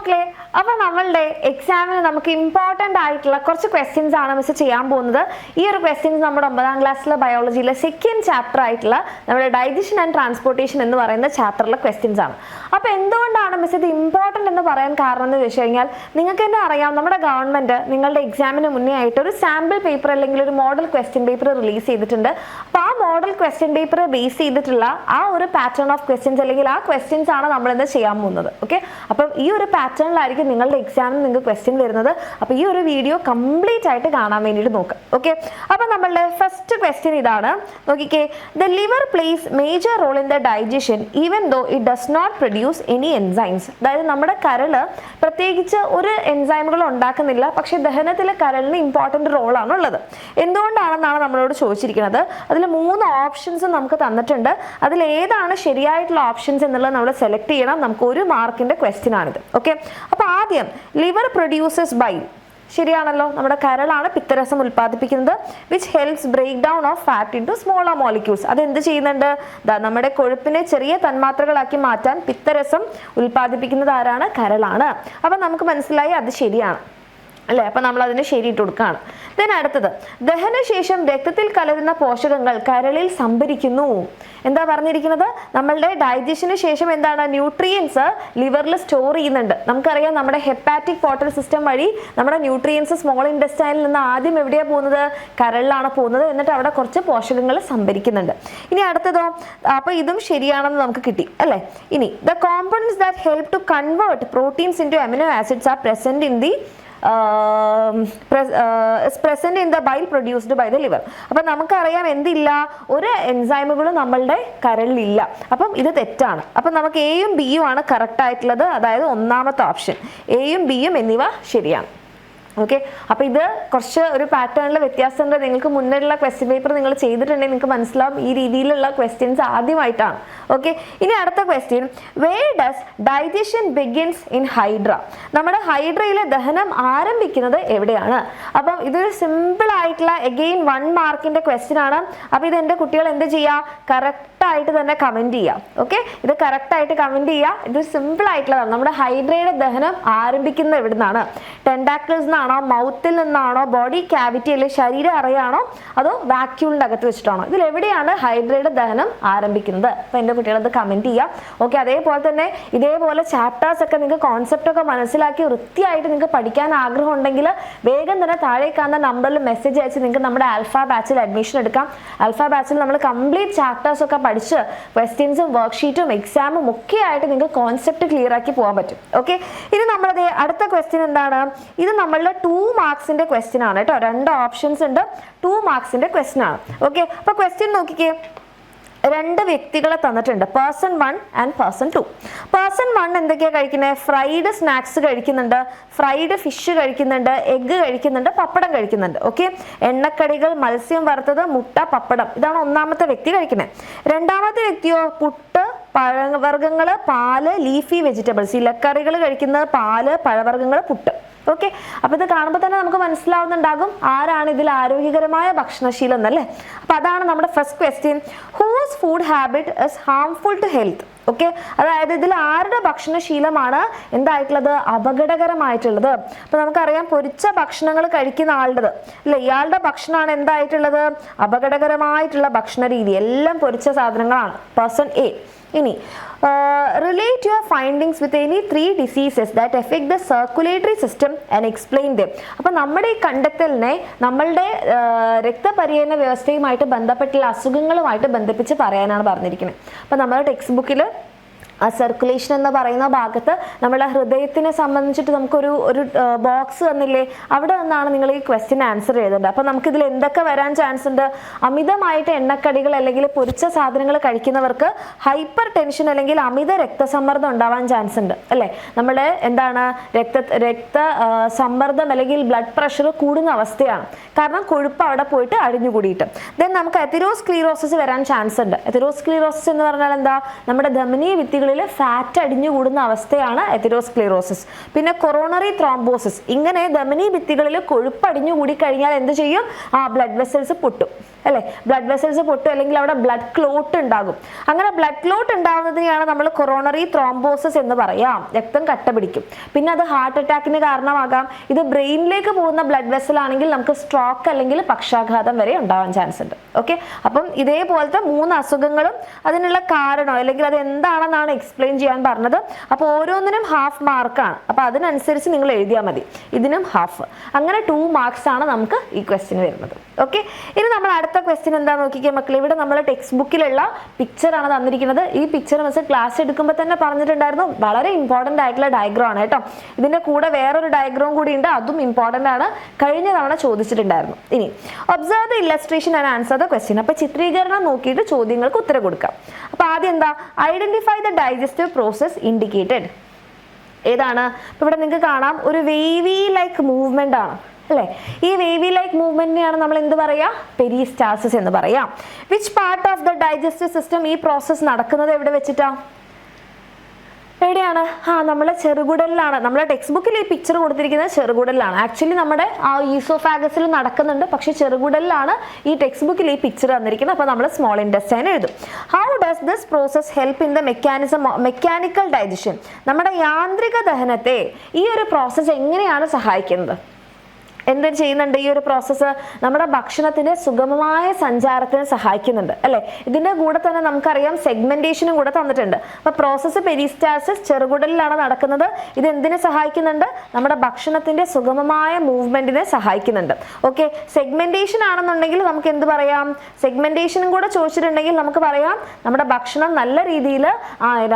മക്കളെ, അപ്പോൾ നമ്മളുടെ എക്സാമിന് നമുക്ക് ഇമ്പോർട്ടൻ്റ് ആയിട്ടുള്ള കുറച്ച് ക്വസ്റ്റ്യൻസ് ആണ് മിസ് ചെയ്യാൻ പോകുന്നത്. ഈ ഒരു ക്വസ്റ്റ്യൻസ് നമ്മുടെ 9ാം ക്ലാസ്സിലെ ബയോളജിയിലെ സെക്കൻഡ് ചാപ്റ്റർ ആയിട്ടുള്ള നമ്മുടെ ഡൈജഷൻ ആൻഡ് ട്രാൻസ്പോർട്ടേഷൻ എന്ന് പറയുന്ന ചാപ്റ്ററിലെ ക്വസ്റ്റ്യൻസ് ആണ്. അപ്പോൾ എന്തുകൊണ്ടാണ് മിസ് ഇത് ഇമ്പോർട്ടൻ്റ് എന്ന് പറയാൻ കാരണം എന്ന് വെച്ച് കഴിഞ്ഞാൽ നിങ്ങൾക്ക് തന്നെ അറിയാം, നമ്മുടെ ഗവൺമെൻറ് നിങ്ങളുടെ എക്സാമിന് മുന്നേ ആയിട്ട് ഒരു സാമ്പിൾ പേപ്പർ അല്ലെങ്കിൽ ഒരു മോഡൽ ക്വസ്റ്റ്യൻ പേപ്പർ റിലീസ് ചെയ്തിട്ടുണ്ട്. അപ്പോൾ ആ മോഡൽ ക്വസ്റ്റ്യൻ പേപ്പർ ബേസ് ചെയ്തിട്ടുള്ള ആ ഒരു പാറ്റേൺ ഓഫ് ക്വസ്റ്റ്യൻസ് അല്ലെങ്കിൽ ആ ക്വസ്റ്റ്യൻസ് ആണ് നമ്മളിന്ന് ചെയ്യാൻ പോകുന്നത്. ഓക്കെ, അപ്പം ഈ ഒരു പാറ്റേണിലായിരിക്കും നിങ്ങളുടെ എക്സാമിന് നിങ്ങൾക്ക് ക്വസ്റ്റ്യൻ വരുന്നത്. അപ്പോൾ ഈ ഒരു വീഡിയോ കംപ്ലീറ്റ് ആയിട്ട് കാണാൻ വേണ്ടിയിട്ട് നോക്കാം. ഓക്കെ, അപ്പോൾ നമ്മളുടെ ഫസ്റ്റ് ക്വസ്റ്റ്യൻ ഇതാണ്. നോക്കിക്കേ, the liver plays major role in the digestion even though it does not produce any enzymes. അതായത് നമ്മുടെ കരള് പ്രത്യേകിച്ച് ഒരു എൻസൈമുകൾ ഉണ്ടാക്കുന്നില്ല, പക്ഷേ ദഹനത്തിൽ കരളിന് ഇമ്പോർട്ടൻ്റ് റോളാണ് ഉള്ളത്. എന്തുകൊണ്ടാണെന്നാണ് നമ്മളോട് ചോദിച്ചിരിക്കുന്നത്. അതിൽ 3 ഓപ്ഷൻസ് നമുക്ക് തന്നിട്ടുണ്ട്. അതിൽ ഏതാണ് ശരിയായിട്ടുള്ള ഓപ്ഷൻസ് എന്നുള്ളത് നമ്മൾ സെലക്ട് ചെയ്യണം. നമുക്ക് 1 മാർക്കിന്റെ ക്വസ്റ്റ്യൻ ആണിത്. ഓക്കെ, അപ്പോൾ ആദ്യം ലിവർ പ്രൊഡ്യൂസസ് ബൈൽ. ശരിയാണല്ലോ, നമ്മുടെ കരളാണ് പിത്തരസം ഉൽപ്പാദിപ്പിക്കുന്നത്. Which helps break down of fat into smaller molecules. അത് എന്ത് ചെയ്യുന്നുണ്ട്? നമ്മുടെ കൊഴുപ്പിനെ ചെറിയ തന്മാത്രകളാക്കി മാറ്റാൻ പിത്തരസം ഉൽപ്പാദിപ്പിക്കുന്നത് ആരാണ്? കരളാണ്. അപ്പം നമുക്ക് മനസ്സിലായി അത് ശരിയാണ് അല്ലേ. അപ്പം നമ്മൾ അതിന് ശരിയിട്ട് കൊടുക്കുകയാണ്. ദെൻ അടുത്തത്, ദഹനശേഷം രക്തത്തിൽ കലരുന്ന പോഷകങ്ങൾ കരളിൽ സംഭരിക്കുന്നു. എന്താ പറഞ്ഞിരിക്കുന്നത്? നമ്മളുടെ ഡൈജഷന് ശേഷം എന്താണ്? ന്യൂട്രിയൻസ് ലിവറിൽ സ്റ്റോർ ചെയ്യുന്നുണ്ട്. നമുക്കറിയാം, നമ്മുടെ ഹെപ്പാറ്റിക് പോർട്ടൽ സിസ്റ്റം വഴി നമ്മുടെ ന്യൂട്രിയൻസ് സ്മോൾ ഇൻറ്റസ്റ്റൈനിൽ നിന്ന് ആദ്യം എവിടെയാണ് പോകുന്നത്? കരളിലാണ് പോകുന്നത്. എന്നിട്ട് അവിടെ കുറച്ച് പോഷകങ്ങൾ സംഭരിക്കുന്നുണ്ട്. ഇനി അടുത്തതോ, അപ്പോൾ ഇതും ശരിയാണെന്ന് നമുക്ക് കിട്ടി അല്ലേ. ഇനി the compounds that help to convert proteins into amino acids are present in the present in the bile produced by the liver. അപ്പം നമുക്കറിയാം എന്തില്ല? ഒരു എൻസൈമുകളും നമ്മളുടെ കരളിലില്ല. അപ്പം ഇത് തെറ്റാണ്. അപ്പം നമുക്ക് എയും ബിയും ആണ് കറക്റ്റ് ആയിട്ടുള്ളത്. അതായത് ഒന്നാമത്തെ ഓപ്ഷൻ എയും ബിയും എന്നിവ ശരിയാണ്. ഓക്കെ, അപ്പോൾ ഇത് കുറച്ച് ഒരു പാറ്റേണിൽ വ്യത്യാസമുണ്ട്. നിങ്ങൾക്ക് മുന്നിലുള്ള ക്വസ്റ്റ്യൻ പേപ്പർ നിങ്ങൾ ചെയ്തിട്ടുണ്ടെങ്കിൽ നിങ്ങൾക്ക് മനസ്സിലാവും ഈ രീതിയിലുള്ള ക്വസ്റ്റ്യൻസ് ആദ്യമായിട്ടാണ്. ഓക്കെ, ഇനി അടുത്ത question, where does digestion begins in hydra. നമ്മുടെ ഹൈഡ്രയിലെ ദഹനം ആരംഭിക്കുന്നത് എവിടെയാണ്? അപ്പം ഇതൊരു സിമ്പിൾ ആയിട്ടുള്ള എഗെയിൻ 1 മാർക്കിന്റെ ക്വസ്റ്റ്യൻ ആണ്. അപ്പോൾ ഇത് എൻ്റെ കുട്ടികൾ എന്ത് ചെയ്യുക? കറക്റ്റായിട്ട് തന്നെ കമൻറ്റ് ചെയ്യുക. ഓക്കെ, ഇത് കറക്റ്റായിട്ട് കമൻറ്റ് ചെയ്യുക. ഇത് സിമ്പിൾ ആയിട്ടുള്ളതാണ്. നമ്മുടെ ഹൈഡ്രയുടെ ദഹനം ആരംഭിക്കുന്നത് എവിടെ നിന്നാണ്? ടെൻഡാക്കിൾസ് ആണോ, മൗത്തിൽ നിന്നാണോ, ബോഡി ക്യാവിറ്റി അല്ലെങ്കിൽ ശരീര അറയാണോ, അതോ വാക്യൂളിൻ്റെ അകത്ത് വെച്ചിട്ടാണോ? ഇതിൽ എവിടെയാണ് ഹൈഡ്രയുടെ ദഹനം ആരംഭിക്കുന്നത്? അപ്പോൾ എൻ്റെ കുട്ടികളത് കമൻറ്റ് ചെയ്യാം. ഓക്കെ, അതേപോലെ തന്നെ ഇതേപോലെ ചാപ്റ്റേഴ്സ് ഒക്കെ നിങ്ങൾക്ക് കോൺസെപ്റ്റ് ഒക്കെ മനസ്സിലാക്കി വൃത്തിയായിട്ട് നിങ്ങൾക്ക് പഠിക്കാൻ ആഗ്രഹം ഉണ്ടെങ്കിൽ വേഗം തന്നെ താഴെ കാണുന്ന നമ്പറിൽ മെസ്സേജ് അയച്ച് നിങ്ങൾക്ക് നമ്മുടെ ആൽഫ ബാച്ചിൽ അഡ്മിഷൻ എടുക്കാം. ആൽഫ ബാച്ചിൽ നമ്മൾ കംപ്ലീറ്റ് ചാപ്റ്റേഴ്സ് ഒക്കെ പഠിച്ച് ക്വസ്റ്റ്യൻസും വർക്ക്ഷീറ്റും എക്സാമും ഒക്കെ ആയിട്ട് നിങ്ങൾക്ക് കോൺസെപ്റ്റ് ക്ലിയർ ആക്കി പോകാൻ പറ്റും. ഓക്കെ, ഇനി നമ്മളത് അടുത്ത ക്വസ്റ്റ്യൻ എന്താണ്? ഇത് നമ്മളുടെ 2 മാർക്സിന്റെ ക്വസ്റ്റ്യൻ ആണ് കേട്ടോ. 2 ഓപ്ഷൻസ് ഉണ്ട്, 2 മാർക്സിന്റെ ക്വസ്റ്റ്യൻ ആണ്. ഓക്കെ, അപ്പോൾ ക്വസ്റ്റ്യൻ നോക്കിക്കേ. 2 വ്യക്തികളെ തന്നിട്ടുണ്ട്, പേഴ്സൺ 1 ആൻഡ് പേഴ്സൺ 2. പേഴ്സൺ 1 എന്തൊക്കെയാണ് കഴിക്കുന്നത്? ഫ്രൈഡ് സ്നാക്സ് കഴിക്കുന്നുണ്ട്, ഫ്രൈഡ് ഫിഷ് കഴിക്കുന്നുണ്ട്, എഗ്ഗ് കഴിക്കുന്നുണ്ട്, പപ്പടം കഴിക്കുന്നുണ്ട്. ഓക്കെ, എണ്ണക്കടികൾ, മത്സ്യം വറുത്തത്, മുട്ട, പപ്പടം, ഇതാണ് ഒന്നാമത്തെ വ്യക്തി കഴിക്കുന്നത്. രണ്ടാമത്തെ വ്യക്തിയോ പുട്ട്, പഴവർഗ്ഗങ്ങൾ, പാല്, ലീഫി വെജിറ്റബിൾസ്, ഇലക്കറികൾ കഴിക്കുന്നത്, പാല്, പഴവർഗ്ഗങ്ങൾ, പുട്ട്. ഓക്കെ, അപ്പോൾ ഇത് കാണുമ്പോൾ തന്നെ നമുക്ക് മനസ്സിലാവുന്നുണ്ടാകും ആരാണ് ഇതിൽ ആരോഗ്യകരമായ ഭക്ഷണശീലം എന്നല്ലേ. അപ്പോൾ അതാണ് നമ്മുടെ first question. Whose food habit is harmful to health. Okay, അതായത് ഇതിൽ ആരുടെ ഭക്ഷണശീലമാണ് എന്തായിട്ടുള്ളത്? അപകടകരമായിട്ടുള്ളത്. അപ്പോൾ നമുക്കറിയാം, പൊരിച്ച ഭക്ഷണങ്ങൾ കഴിക്കുന്ന ആളുടേത് അല്ലെ, ഇയാളുടെ ഭക്ഷണമാണ് എന്തായിട്ടുള്ളത്? അപകടകരമായിട്ടുള്ള ഭക്ഷണ രീതി. എല്ലാം പൊരിച്ച സാധനങ്ങളാണ്. Person a. ഇനി relate your findings with any 3 diseases that affect the circulatory system and explain them. അപ്പം നമ്മുടെ ഈ കണ്ടെത്തലിനെ നമ്മളുടെ രക്തപര്യന വ്യവസ്ഥയുമായിട്ട് ബന്ധപ്പെട്ടുള്ള അസുഖങ്ങളുമായിട്ട് ബന്ധിപ്പിച്ച് പറയാനാണ് പറഞ്ഞിരിക്കുന്നത്. അപ്പം നമ്മുടെ ടെക്സ്റ്റ് ബുക്കിൽ ആ സർക്കുലേഷൻ എന്ന് പറയുന്ന ഭാഗത്ത് നമ്മുടെ ഹൃദയത്തിനെ സംബന്ധിച്ചിട്ട് നമുക്കൊരു ബോക്സ് തന്നില്ലേ, അവിടെ നിന്നാണ് നിങ്ങൾ ഈ ക്വസ്റ്റ്യൻ ആൻസർ ചെയ്തത്. അപ്പം നമുക്കിതിൽ എന്തൊക്കെ വരാൻ ചാൻസ് ഉണ്ട്? അമിതമായിട്ട് എണ്ണക്കടികൾ അല്ലെങ്കിൽ പൊരിച്ച സാധനങ്ങൾ കഴിക്കുന്നവർക്ക് ഹൈപ്പർ ടെൻഷൻ അല്ലെങ്കിൽ അമിത രക്തസമ്മർദ്ദം ഉണ്ടാവാൻ ചാൻസ് ഉണ്ട് അല്ലേ. നമ്മുടെ എന്താണ് രക്തസമ്മർദ്ദം അല്ലെങ്കിൽ ബ്ലഡ് പ്രഷർ കൂടുന്ന അവസ്ഥയാണ്. കാരണം കൊഴുപ്പ് അവിടെ പോയിട്ട് അടിഞ്ഞുകൂടിയിട്ട്. ദെൻ നമുക്ക് എത്തിറോസ്ക്ലീറോസിസ് വരാൻ ചാൻസ് ഉണ്ട്. എത്തിറോസ്ക്ലീറോസിസ് എന്ന് പറഞ്ഞാൽ എന്താ? നമ്മുടെ ധമനി ഭിത്തികളിൽ ഭിത്തികളിൽ ഫാറ്റ് അടിഞ്ഞുകൂടുന്ന അവസ്ഥയാണ് എതെറോസ്ക്ലെറോസിസ്. പിന്നെ കൊറോണറി ത്രോംബോസിസ്, ഇങ്ങനെ ധമനി ഭിത്തികളിൽ കൊഴുപ്പ് അടിഞ്ഞുകൂടി കഴിഞ്ഞാൽ എന്ത് ചെയ്യും? ബ്ലഡ് വെസൽസ് പൊട്ടും അല്ലെ, ബ്ലഡ് വെസൽസ് പൊട്ടും, അല്ലെങ്കിൽ അവിടെ ബ്ലഡ് ക്ലോട്ട് ഉണ്ടാകും. അങ്ങനെ ബ്ലഡ് ക്ലോട്ട് ഉണ്ടാകുന്നതിനെയാണ് നമ്മൾ കൊറോണറി ത്രോംബോസിസ് എന്ന് പറയാം. രക്തം കട്ട പിടിക്കും. പിന്നെ അത് ഹാർട്ട് അറ്റാക്കിന് കാരണമാകാം. ഇത് ബ്രെയിനിലേക്ക് പോകുന്ന ബ്ലഡ് വെസൽ ആണെങ്കിൽ നമുക്ക് സ്ട്രോക്ക് അല്ലെങ്കിൽ പക്ഷാഘാതം വരെ ഉണ്ടാവാൻ ചാൻസ് ഉണ്ട്. ഓക്കെ, അപ്പം ഇതേപോലത്തെ 3 അസുഖങ്ങളും അതിനുള്ള കാരണം അല്ലെങ്കിൽ അത് എന്താണെന്നാണ് എക്സ്പ്ലെയിൻ ചെയ്യാൻ പറഞ്ഞത്. അപ്പോൾ ഓരോന്നിനും ഹാഫ് മാർക്കാണ്. അപ്പോൾ അതിനനുസരിച്ച് നിങ്ങൾ എഴുതിയാൽ മതി. ഇതിനും ഹാഫ്, അങ്ങനെ 2 മാർക്സ് ആണ് നമുക്ക് ഈ ക്വസ്റ്റ്യൻ വരുന്നത്. ഓക്കെ, ഇനി നമ്മൾ അടുത്ത ക്വസ്റ്റ്യൻ എന്താ നോക്കിക്കേ മക്കളെ. ഇവിടെ നമ്മൾ ടെക്സ്റ്റ് ബുക്കിലുള്ള പിക്ചറാണ് തന്നിരിക്കുന്നത്. ഈ പിക്ചർ മിസ് ക്ലാസ് എടുക്കുമ്പോൾ തന്നെ പറഞ്ഞിട്ടുണ്ടായിരുന്നു, വളരെ ഇമ്പോർട്ടൻ്റ് ആയിട്ടുള്ള ഡയഗ്രാം ആണ് കേട്ടോ. ഇതിന്റെ കൂടെ വേറൊരു ഡയഗ്രാം കൂടി ഉണ്ട്, അതും ഇമ്പോർട്ടൻ്റ് ആണ്, കഴിഞ്ഞ തവണ ചോദിച്ചിട്ടുണ്ടായിരുന്നു. ഇനി observe the illustration and answer the question. അപ്പോൾ ചിത്രീകരണം നോക്കിയിട്ട് ചോദ്യങ്ങൾക്ക് ഉത്തരം കൊടുക്കാം. അപ്പോൾ ആദ്യം എന്താ? Identify the digestive process indicated. ഏതാണ്? ഇപ്പോൾ ഇവിടെ നിങ്ങൾക്ക് കാണാം ഒരു വേവി ലൈക്ക് മൂവ്മെന്റ് ആണ് അല്ലേ. ഈ വേവി ലൈക്ക് മൂവ്മെന്റിനെയാണ് നമ്മൾ എന്ത് പറയാ? പെരിസ്റ്റാൾസിസ് എന്ന് പറയാം. Which part of the digestive system ഈ പ്രോസസ് നടക്കുന്നത് എവിടെ വെച്ചിട്ടാ? എവിടെയാണ്? നമ്മുടെ ചെറുകുടലിലാണ്. നമ്മുടെ ടെക്സ്റ്റ് ബുക്കിൽ ഈ പിക്ചർ കൊടുത്തിരിക്കുന്നത് ചെറുകുടലിലാണ്. ആക്ച്വലി നമ്മുടെ ഈസോഫാഗസിൽ നടക്കുന്നുണ്ട്, പക്ഷെ ചെറുകുടലിലാണ് ഈ ടെക്സ്റ്റ് ബുക്കിൽ ഈ പിക്ചർ തന്നിരിക്കുന്നത്. അപ്പോൾ നമ്മൾ സ്മോൾ ഇൻറ്റസ്റ്റൈൻ എഴുതും. How does this process help in the mechanical digestion? നമ്മുടെ യാന്ത്രിക ദഹനത്തെ ഈ ഒരു പ്രോസസ്സ് എങ്ങനെയാണ് സഹായിക്കുന്നത്? എന്തൊരു ചെയ്യുന്നുണ്ട് ഈ ഒരു പ്രോസസ്സ്? നമ്മുടെ ഭക്ഷണത്തിന്റെ സുഗമമായ സഞ്ചാരത്തിന് സഹായിക്കുന്നുണ്ട് അല്ലെ. ഇതിന്റെ കൂടെ തന്നെ നമുക്കറിയാം സെഗ്മെന്റേഷനും കൂടെ തന്നിട്ടുണ്ട്. അപ്പൊ പ്രോസസ്സ് പെരിസ്റ്റാൾസിസ് ചെറുകുടലിലാണ് നടക്കുന്നത്. ഇത് എന്തിനെ സഹായിക്കുന്നുണ്ട്? നമ്മുടെ ഭക്ഷണത്തിന്റെ സുഗമമായ മൂവ്മെന്റിനെ സഹായിക്കുന്നുണ്ട്. ഓക്കെ, സെഗ്മെന്റേഷൻ ആണെന്നുണ്ടെങ്കിൽ നമുക്ക് എന്ത് പറയാം? സെഗ്മെന്റേഷനും കൂടെ ചോദിച്ചിട്ടുണ്ടെങ്കിൽ നമുക്ക് പറയാം നമ്മുടെ ഭക്ഷണം നല്ല രീതിയിൽ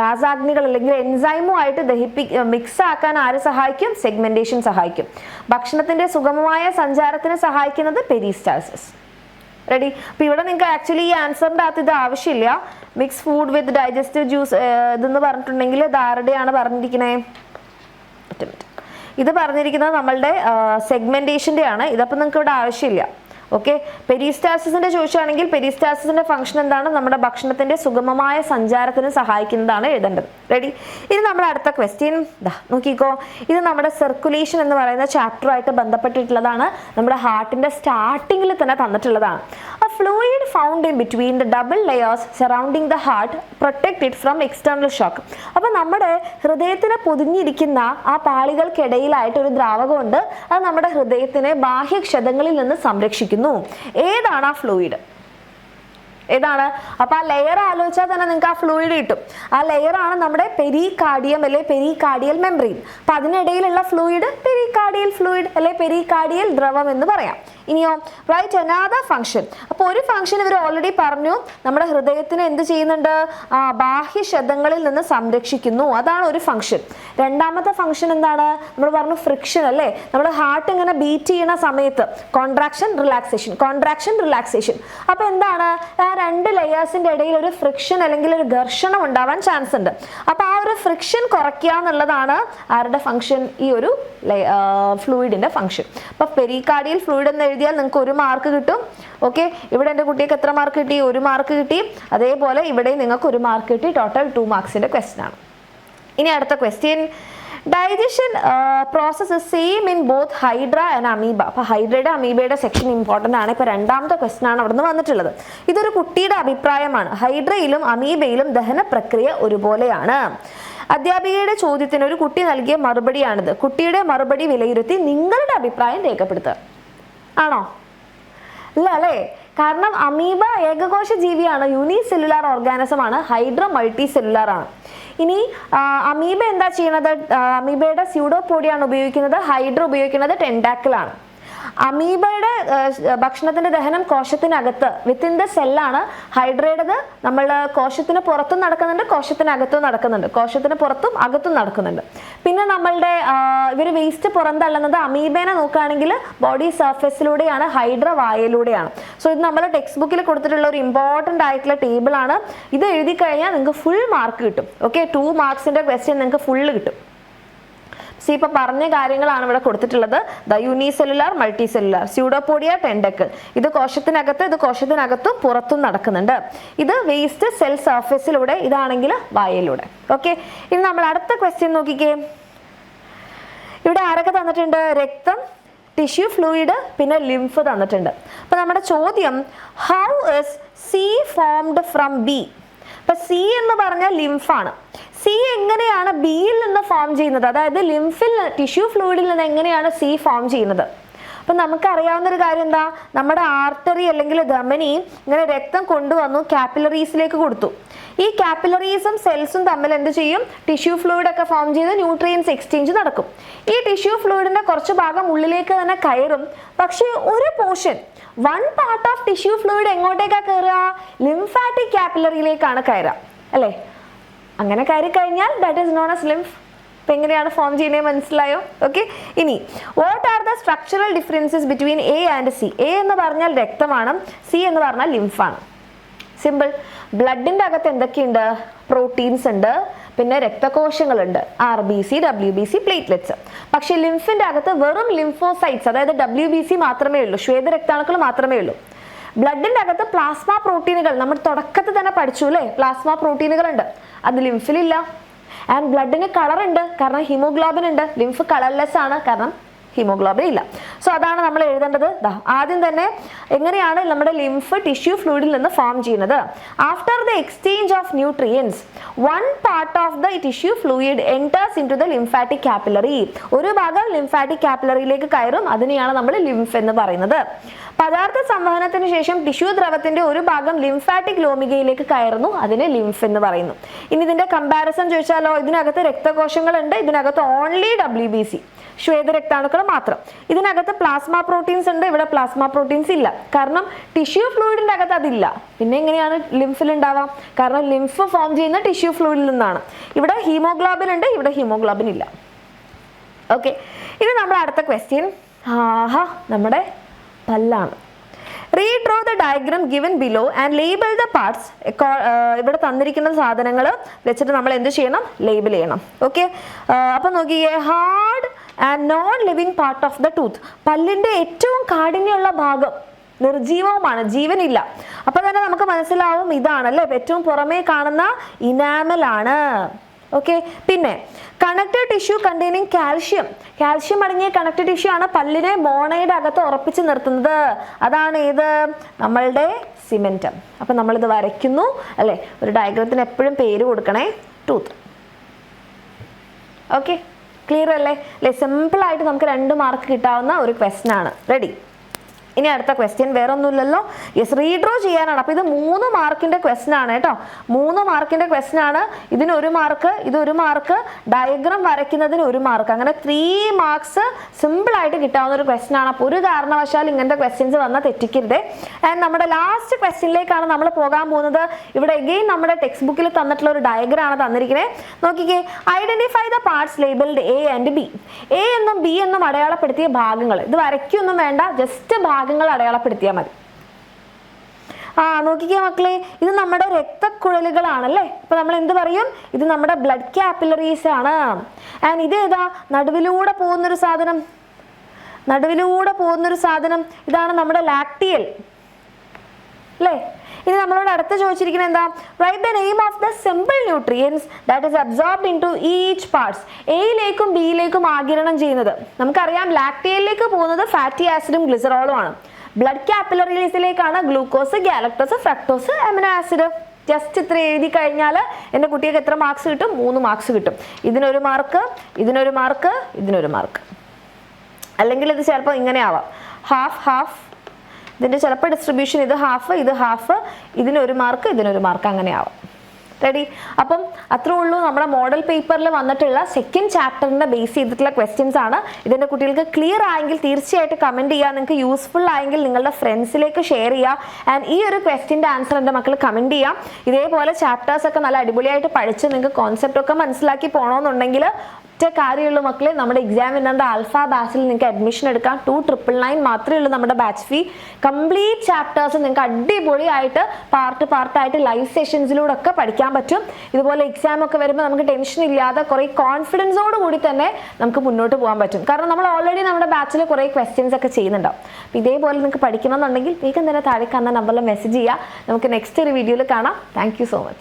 രാസാഗ്നികൾ അല്ലെങ്കിൽ എൻസൈമുമായിട്ട് മിക്സ് ആക്കാൻ ആര് സഹായിക്കും? സെഗ്മെന്റേഷൻ സഹായിക്കും. ഭക്ഷണത്തിന്റെ സുഗമമായ സഞ്ചാരത്തിന് സഹായിക്കുന്നത് പെരിസ്റ്റാൾസിസ്. റെഡി? അപ്പൊ ഇവിടെ നിങ്ങൾക്ക് ആക്ച്വലി ഈ ആൻസറിന്റെ അകത്ത് ഇത് ആവശ്യമില്ല. മിക്സ് ഫുഡ് വിത്ത് ഡൈജസ്റ്റീവ് ജ്യൂസ് ഇതെന്ന് പറഞ്ഞിട്ടുണ്ടെങ്കിൽ ഇത് ആരുടെയാണ് പറഞ്ഞിരിക്കുന്നത്? ഇത് പറഞ്ഞിരിക്കുന്നത് നമ്മളുടെ സെഗ്മെന്റേഷന്റെ ആണ്. ഇതപ്പോൾ നിങ്ങൾക്ക് ഇവിടെ ആവശ്യമില്ല. ഓക്കെ, പെരിസ്റ്റാൾസിസിന്റെ ചോദിച്ചാണെങ്കിൽ പെരിസ്റ്റാൾസിസിന്റെ ഫംഗ്ഷൻ എന്താണ്? നമ്മുടെ ഭക്ഷണത്തിന്റെ സുഗമമായ സഞ്ചാരത്തിന് സഹായിക്കുന്നതാണ് എഴുതേണ്ടത്. റെഡി? ഇനി നമ്മുടെ അടുത്ത ക്വസ്റ്റ്യൻ നോക്കിക്കോ. ഇത് നമ്മുടെ സർക്കുലേഷൻ എന്ന് പറയുന്ന ചാപ്റ്ററുമായിട്ട് ബന്ധപ്പെട്ടിട്ടുള്ളതാണ്. നമ്മുടെ ഹാർട്ടിന്റെ സ്റ്റാർട്ടിങ്ങിൽ തന്നെ തന്നിട്ടുള്ളതാണ്. A fluid found in between the double layers surrounding the heart protect it from external shock. അപ്പോൾ നമ്മുടെ ഹൃദയത്തിന് പൊതിഞ്ഞിരിക്കുന്ന ആ പാളികൾക്കിടയിലായിട്ട് ഒരു ദ്രാവകമുണ്ട്. അത് നമ്മുടെ ഹൃദയത്തിനെ ബാഹ്യക്ഷതങ്ങളിൽ നിന്ന് സംരക്ഷിക്കുന്നു. ഏതാണ് ആ ഫ്ലൂയിഡ്? ഏതാണ്? അപ്പൊ ആ ലെയർ ആലോചിച്ചാൽ തന്നെ നിങ്ങൾക്ക് ആ ഫ്ലൂയിഡ് കിട്ടും. ആ ലെയർ ആണ് നമ്മുടെ പെരികാർഡിയം അല്ലെ പെരികാർഡിയൽ മെംബ്രെയിൻ. അപ്പൊ അതിനിടയിലുള്ള ഫ്ലൂയിഡ് പെരികാർഡിയൽ ഫ്ലൂയിഡ് അല്ലെ പെരികാർഡിയൽ ദ്രവം എന്ന് പറയാം. ഇനിയോ റൈറ്റ് അനദർ ഫംഗ്ഷൻ. അപ്പോൾ ഒരു ഫംഗ്ഷൻ ഇവർ ഓൾറെഡി പറഞ്ഞു, നമ്മുടെ ഹൃദയത്തിന് എന്ത് ചെയ്യുന്നുണ്ട്? ബാഹ്യക്ഷതങ്ങളിൽ നിന്ന് സംരക്ഷിക്കുന്നു. അതാണ് ഒരു ഫംഗ്ഷൻ. രണ്ടാമത്തെ ഫംഗ്ഷൻ എന്താണ്? നമ്മൾ പറഞ്ഞു ഫ്രിക്ഷൻ അല്ലേ. നമ്മുടെ ഹാർട്ട് ഇങ്ങനെ ബീറ്റ് ചെയ്യുന്ന സമയത്ത് കോൺട്രാക്ഷൻ റിലാക്സേഷൻ, കോൺട്രാക്ഷൻ റിലാക്സേഷൻ. അപ്പൊ എന്താണ്? ആ 2 ലെയേഴ്സിന്റെ ഇടയിൽ ഒരു ഫ്രിക്ഷൻ അല്ലെങ്കിൽ ഒരു ഘർഷണം ഉണ്ടാവാൻ ചാൻസ് ഉണ്ട്. അപ്പൊ ആ ഒരു ഫ്രിക്ഷൻ കുറയ്ക്കുക എന്നുള്ളതാണ് ആരുടെ ഫംഗ്ഷൻ? ഈ ഒരു ഫ്ലൂയിഡിന്റെ ഫംഗ്ഷൻ. അപ്പൊ പെരികാർഡിയൽ ഫ്ലൂയിഡ് എന്ന് എഴുതിയാൽ നിങ്ങൾക്ക് 1 മാർക്ക് കിട്ടും. ഓക്കെ, ഇവിടെ എൻ്റെ കുട്ടിക്ക് എത്ര മാർക്ക് കിട്ടി? 1 മാർക്ക് കിട്ടി. അതേപോലെ ഇവിടെ നിങ്ങൾക്ക് 1 മാർക്ക് കിട്ടി. ടോട്ടൽ 2 മാർക്സിന്റെ ക്വസ്റ്റ്യൻ ആണ്. ഇനി അടുത്ത question, digestion process same in both hydra and amoeba. അപ്പോൾ ഹൈഡ്രയുടെ അമീബയുടെ സെക്ഷൻ ഇമ്പോർട്ടൻ്റ് ആണ്. ഇപ്പോൾ രണ്ടാമത്തെ ക്വസ്റ്റ്യൻ ആണ് അവിടെ നിന്ന് വന്നിട്ടുള്ളത്. ഇതൊരു കുട്ടിയുടെ അഭിപ്രായമാണ്. ഹൈഡ്രയിലും അമീബയിലും ദഹന പ്രക്രിയ ഒരുപോലെയാണ്. അധ്യാപികയുടെ ചോദ്യത്തിന് ഒരു കുട്ടി നൽകിയ മറുപടിയാണിത്. കുട്ടിയുടെ മറുപടി വിലയിരുത്തി നിങ്ങളുടെ അഭിപ്രായം രേഖപ്പെടുത്തുക. ആണോ? ഇല്ല അല്ലേ? കാരണം അമീബ ഏകകോശ ജീവിയാണ്, യൂണിസെല്ലുലാർ ഓർഗാനിസം ആണ്. ഹൈഡ്ര മൾട്ടി സെല്ലുലാർ ആണ്. ഇനി അമീബ എന്താ ചെയ്യുന്നത്? അമീബയുടെ സ്യൂഡോപോഡിയാണ് ഉപയോഗിക്കുന്നത്. ഹൈഡ്ര ഉപയോഗിക്കുന്നത് ടെൻഡാക്കിളാണ്. അമീബയുടെ ഭക്ഷണത്തിന്റെ ദഹനം കോശത്തിനകത്ത് വിത്തിൻ ദ സെല്ലാണ്. ഹൈഡ്രയുടേത് നമ്മൾ കോശത്തിന് പുറത്തും നടക്കുന്നുണ്ട്, കോശത്തിനകത്തും നടക്കുന്നുണ്ട്. കോശത്തിന് പുറത്തും അകത്തും നടക്കുന്നുണ്ട്. പിന്നെ നമ്മളുടെ ഇവർ വേസ്റ്റ് പുറന്തള്ളുന്നത് അമീബേനെ നോക്കുകയാണെങ്കിൽ ബോഡി സർഫേസിലൂടെയാണ്, ഹൈഡ്ര വായയിലൂടെയാണ്. സോ ഇത് നമ്മൾ ടെക്സ്റ്റ് ബുക്കിൽ കൊടുത്തിട്ടുള്ള ഒരു ഇമ്പോർട്ടൻ്റ് ആയിട്ടുള്ള ടേബിൾ ആണ്. ഇത് എഴുതി കഴിഞ്ഞാൽ നിങ്ങൾക്ക് ഫുൾ മാർക്ക് കിട്ടും. ഓക്കെ, 2 മാർക്സിന്റെ ക്വസ്റ്റ്യൻ നിങ്ങൾക്ക് ഫുള്ള് കിട്ടും. സി ഇപ്പൊ പറഞ്ഞ കാര്യങ്ങളാണ് ഇവിടെ കൊടുത്തിട്ടുള്ളത്. ദ യൂണിസെല്ലുലാർ മൾട്ടിസെല്ലുലാർ സ്യൂഡോപോഡിയ ടെൻഡക്കിൾ, ഇത് കോശത്തിനകത്ത്, ഇത് കോശത്തിനകത്തും പുറത്തും നടക്കുന്നുണ്ട്. ഇത് വേസ്റ്റ് സെൽ സർഫേസിലൂടെ, ഇതാണെങ്കിൽ വായയിലൂടെ. ഓക്കെ, ഇനി നമ്മൾ അടുത്ത ക്വസ്റ്റ്യൻ നോക്കിക്കേ. ഇവിടെ ആരൊക്കെ തന്നിട്ടുണ്ട്? രക്തം, ടിഷ്യൂ ഫ്ലൂയിഡ്, പിന്നെ ലിംഫ് തന്നിട്ടുണ്ട്. അപ്പൊ നമ്മുടെ ചോദ്യം, how is C formed from B? അപ്പൊ സി എന്ന് പറഞ്ഞാൽ ലിംഫാണ്. സി എങ്ങനെയാണ് ബിയിൽ നിന്ന് ഫോം ചെയ്യുന്നത്? അതായത് ലിംഫിൽ, ടിഷ്യൂ ഫ്ലൂയിഡിൽ നിന്ന് എങ്ങനെയാണ് സി ഫോം ചെയ്യുന്നത്? അപ്പൊ നമുക്കറിയാവുന്ന ഒരു കാര്യം എന്താ, നമ്മുടെ ആർട്ടറി അല്ലെങ്കിൽ ധമനി ഇങ്ങനെ രക്തം കൊണ്ടുവന്നു കാപ്പിലറീസിലേക്ക് കൊടുത്തു. ഈ കാപ്പിലറീസും സെൽസും തമ്മിൽ എന്ത് ചെയ്യും? ടിഷ്യൂ ഫ്ലൂയിഡ് ഒക്കെ ഫോം ചെയ്ത് ന്യൂട്രിയൻസ് എക്സ്ചേഞ്ച് നടക്കും. ഈ ടിഷ്യൂ ഫ്ലൂയിഡിന്റെ കുറച്ച് ഭാഗം ഉള്ളിലേക്ക് തന്നെ കയറും. പക്ഷേ ഒരു portion, one part of tissue fluid എങ്ങോട്ടേക്കാ കയറുക? ലിംഫാറ്റിക് കാപ്പിലറിയിലേക്കാണ് കയറുക, അല്ലേ? അങ്ങനെ കയറി കഴിഞ്ഞാൽ that is known as lymph. അപ്പൊ എങ്ങനെയാണ് ഫോം ചെയ്യുന്നത് മനസ്സിലായോ? ഓക്കെ, ഇനി what are the structural differences between a and c? A എന്ന് പറഞ്ഞാൽ രക്തമാണ്, സി എന്ന് പറഞ്ഞാൽ ലിംഫാണ്. സിമ്പിൾ. ബ്ലഡിന്റെ അകത്ത് എന്തൊക്കെയുണ്ട്? പ്രോട്ടീൻസ് ഉണ്ട്, പിന്നെ രക്തകോശങ്ങളുണ്ട്, RBC, WBC, പ്ലേറ്റ്ലെറ്റ്സ്. പക്ഷെ ലിംഫിന്റെ അകത്ത് വെറും ലിംഫോസൈറ്റ്സ്, അതായത് WBC മാത്രമേ ഉള്ളൂ, ശ്വേതരക്താണുക്കൾ മാത്രമേ ഉള്ളൂ. ബ്ലഡിന്റെ അകത്ത് പ്ലാസ്മ പ്രോട്ടീനുകൾ, നമ്മൾ തുടക്കത്തിൽ തന്നെ പഠിച്ചു അല്ലേ, പ്ലാസ്മ പ്രോട്ടീനുകൾ ഉണ്ട്, അത് ലിംഫിലില്ല. ആൻഡ് ബ്ലഡിന് കളർ ഉണ്ട്, കാരണം ഹീമോഗ്ലോബിൻ ഉണ്ട്. ലിംഫ് കളർലെസ് ആണ്, കാരണം ഹീമോഗ്ലോബിൻ ഇല്ല. സോ അതാണ് നമ്മൾ എഴുതേണ്ടത്. ആദ്യം തന്നെ എങ്ങനെയാണ് നമ്മുടെ ലിംഫ് ടിഷ്യൂ ഫ്ലൂയിഡിൽ നിന്ന് ഫോം ചെയ്യുന്നത്? After the exchange of nutrients, one part of the tissue fluid enters into the lymphatic capillary. ഒരു ഭാഗം ലിംഫാറ്റിക് കാപ്പിലറിയിലേക്ക് കയറും, അതിനെയാണ് നമ്മൾ ലിംഫ് എന്ന് പറയുന്നത്. പദാർത്ഥ സംവഹനത്തിന് ശേഷം ടിഷ്യൂ ദ്രവത്തിന്റെ ഒരു ഭാഗം ലിംഫാറ്റിക് ലോമികയിലേക്ക് കയറുന്നു, അതിനെ ലിംഫ് എന്ന് പറയുന്നു. ഇനി ഇതിന്റെ കമ്പാരിസൺ ചോദിച്ചാലോ, ഇതിനകത്ത് രക്തകോശങ്ങളുണ്ട്, ഇതിനകത്ത് ഓൺലി WBC, ശ്വേതരക്താണുക്കൾ മാത്രം. ഇതിനകത്ത് പ്ലാസ്മ പ്രോട്ടീൻസ് ഉണ്ട്, ഇവിടെ പ്ലാസ്മ പ്രോട്ടീൻസ് ഇല്ല, കാരണം ടിഷ്യൂ ഫ്ലൂയിഡിന്റെ അകത്ത് അതില്ല. പിന്നെ എങ്ങനെയാണ് ലിംഫിൽ ഉണ്ടാവാം? കാരണം ലിംഫ് ഫോം ചെയ്യുന്ന ടിഷ്യൂ ഫ്ലൂയിഡിൽ നിന്നാണ്. ഇവിടെ ഹീമോഗ്ലോബിൻ ഉണ്ട്, ഇവിടെ ഹീമോഗ്ലോബിൻ ഇല്ല. ഓക്കെ, ഇനി നമ്മുടെ അടുത്ത ക്വസ്റ്റ്യൻ, നമ്മുടെ പല്ലാണ്. Redraw the diagram given below and label the parts. ഇവിടെ തന്നിരിക്കുന്ന സാധനങ്ങൾ വെച്ചിട്ട് നമ്മൾ എന്ത് ചെയ്യണം? ലേബിൾ ചെയ്യണം. ഓക്കെ, അപ്പൊ നോക്കിയേ, hard and non living part of the tooth. പല്ലിന്റെ ഏറ്റവും കാഠിന്യമുള്ള ഭാഗം നിർജീവവുമാണ്, ജീവനില്ല. അപ്പൊ തന്നെ നമുക്ക് മനസ്സിലാവും ഇതാണല്ലേ, ഏറ്റവും പുറമേ കാണുന്ന ഇനാമൽ ആണ്. ഓക്കെ, പിന്നെ connected tissue containing calcium. Calcium അടങ്ങിയ കണക്റ്റഡ് ടിഷ്യൂ ആണ് പല്ലിനെ മോണയുടെ അകത്ത് ഉറപ്പിച്ച് നിർത്തുന്നത്. അതാണ് ഏത്? നമ്മളുടെ സിമെന്റം. അപ്പൊ നമ്മളിത് വരയ്ക്കുന്നു അല്ലെ, ഒരു ഡയഗ്രത്തിന് എപ്പോഴും പേര് കൊടുക്കണേ, ടൂത്ത്. ഓക്കെ, ക്ലിയർ അല്ലേ? സിമ്പിൾ ആയിട്ട് നമുക്ക് 2 മാർക്ക് കിട്ടാവുന്ന ഒരു ക്വസ്റ്റ്യൻ ആണ്. റെഡി? ഇനി അടുത്ത ക്വസ്റ്റ്യൻ വേറെ ഒന്നുമില്ലല്ലോ. യെസ്, റീഡ്രോ ചെയ്യാനാണ്. അപ്പോൾ ഇത് 3 മാർക്കിന്റെ ക്വസ്റ്റ്യൻ ആണ് കേട്ടോ. 3 മാർക്കിന്റെ ക്വസ്റ്റ്യൻ ആണ്. ഇതിന് 1 മാർക്ക്, ഇത് 1 മാർക്ക്, ഡയഗ്രാം വരയ്ക്കുന്നതിന് 1 മാർക്ക്, അങ്ങനെ 3 മാർക്സ് സിമ്പിൾ ആയിട്ട് കിട്ടാവുന്ന ഒരു ക്വസ്റ്റ്യൻ ആണ്. അപ്പോൾ ഒരു കാരണവശാലും ഇങ്ങനത്തെ ക്വസ്റ്റ്യൻസ് വന്നാൽ തെറ്റിക്കരുത്. ആൻഡ് നമ്മുടെ ലാസ്റ്റ് ക്വസ്റ്റ്യനിലേക്കാണ് നമ്മൾ പോകാൻ പോകുന്നത്. ഇവിടെ എഗെയിൻ നമ്മുടെ ടെക്സ്റ്റ് ബുക്കിൽ തന്നിട്ടുള്ള ഒരു ഡയഗ്രാം ആണ് തന്നിരിക്കുന്നത്. നോക്കിക്കേ, identify the parts labelled A and B. A എന്നും B എന്നും അടയാളപ്പെടുത്തിയ ഭാഗങ്ങൾ. ഇത് വരയ്ക്കൊന്നും വേണ്ട, ജസ്റ്റ് ഭാഗങ്ങൾ അടയാളപ്പെടുത്തിയാൽ മതി. നോക്കിക്കേ മക്കളെ, ഇത് നമ്മുടെ രക്തക്കുഴലുകളാണല്ലേ. അപ്പൊ നമ്മൾ എന്ത് പറയും? ഇത് നമ്മുടെ ബ്ലഡ് കാപ്പിലറീസ് ആണ്. ആൻഡ് ഇത് ഏതാ? നടുവിലൂടെ പോകുന്നൊരു സാധനം, നടുവിലൂടെ പോകുന്നൊരു സാധനം, ഇതാണ് നമ്മുടെ ലാക്ടിയൽ അല്ലേ. ഇനി നമ്മളോട് അടുത്ത് ചോദിച്ചിരിക്കുന്നത് എന്താ? Write the name of the simple nutrients that is absorbed into each parts. എയിലേക്കും ബിയിലേക്കും ആഗിരണം ചെയ്യുന്നത് നമുക്കറിയാം. ലാക്ടിയലിലേക്ക് പോകുന്നത് ഫാറ്റി ആസിഡും ഗ്ലിസറോളും ആണ്. ബ്ലഡ് കാപ്പിലറീസിലേക്കാണ് glucose, galactose, fructose, amino acid. Just ഇത്ര എഴുതി കഴിഞ്ഞാൽ എൻ്റെ കുട്ടികൾക്ക് എത്ര മാർക്സ് കിട്ടും? 3 മാർക്സ് കിട്ടും. ഇതിനൊരു മാർക്ക്, ഇതിനൊരു മാർക്ക്, ഇതിനൊരു മാർക്ക്. അല്ലെങ്കിൽ ഇത് ചിലപ്പോൾ ഇങ്ങനെ ആവാം, ഹാഫ് ഹാഫ്. ഇതിൻ്റെ ചിലപ്പോൾ ഡിസ്ട്രിബ്യൂഷൻ ഇത് ഹാഫ്, ഇത് ഹാഫ്, ഇതിനൊരു മാർക്ക്, ഇതിനൊരു മാർക്ക്, അങ്ങനെ ആവാം. റെഡി? അപ്പം അത്രേ ഉള്ളൂ. നമ്മുടെ മോഡൽ പേപ്പറിൽ വന്നിട്ടുള്ള 2nd ചാപ്റ്ററിൻ്റെ ബേസ് ചെയ്തിട്ടുള്ള ക്വസ്റ്റ്യൻസ് ആണ്. ഇതിൻ്റെ കുട്ടികൾക്ക് ക്ലിയർ ആയെങ്കിൽ തീർച്ചയായിട്ടും കമൻറ്റ് ചെയ്യുക. നിങ്ങൾക്ക് യൂസ്ഫുൾ ആയെങ്കിൽ നിങ്ങളുടെ ഫ്രണ്ട്സിലേക്ക് ഷെയർ ചെയ്യുക. ആൻഡ് ഈ ഒരു ക്വസ്റ്റ്യൻ്റെ ആൻസർ എൻ്റെ മക്കൾ കമൻറ്റ് ചെയ്യാം. ഇതേപോലെ ചാപ്റ്റേഴ്സൊക്കെ നല്ല അടിപൊളിയായിട്ട് പഠിച്ച് നിങ്ങൾക്ക് കോൺസെപ്റ്റ് ഒക്കെ മനസ്സിലാക്കി പോകണമെന്നുണ്ടെങ്കിൽ ഒറ്റ കാര്യമുള്ള മക്കളെ, നമ്മുടെ എക്സാമിനറിന്റെ ആൽഫ ബാച്ചിൽ നിങ്ങൾക്ക് അഡ്മിഷൻ എടുക്കാം. 2,999 മാത്രമേ ഉള്ളൂ നമ്മുടെ ബാച്ച് ഫീ. കംപ്ലീറ്റ് ചാപ്റ്റേഴ്സ് നിങ്ങൾക്ക് അടിപൊളിയായിട്ട് പാർട്ടായിട്ട് ലൈവ് സെഷൻസിലൂടെ ഒക്കെ പഠിക്കാൻ പറ്റും. ഇതുപോലെ എക്സാം ഒക്കെ വരുമ്പോൾ നമുക്ക് ടെൻഷൻ ഇല്ലാതെ കുറെ കോൺഫിഡൻസോട് കൂടി തന്നെ നമുക്ക് മുന്നോട്ട് പോകാൻ പറ്റും. കാരണം നമ്മൾ ഓൾറെഡി നമ്മുടെ ബാച്ചിൽ കുറെ ക്വസ്റ്റ്യൻസ് ഒക്കെ ചെയ്യുന്നുണ്ടാവും. ഇതേപോലെ നിങ്ങൾക്ക് പഠിക്കണം എന്നുണ്ടെങ്കിൽ വേഗം തന്നെ താഴെ കാണുന്ന നമ്പറിൽ മെസ്സേജ് ചെയ്യുക. നമുക്ക് നെക്സ്റ്റ് ഒരു വീഡിയോയിൽ കാണാം. Thank you so much.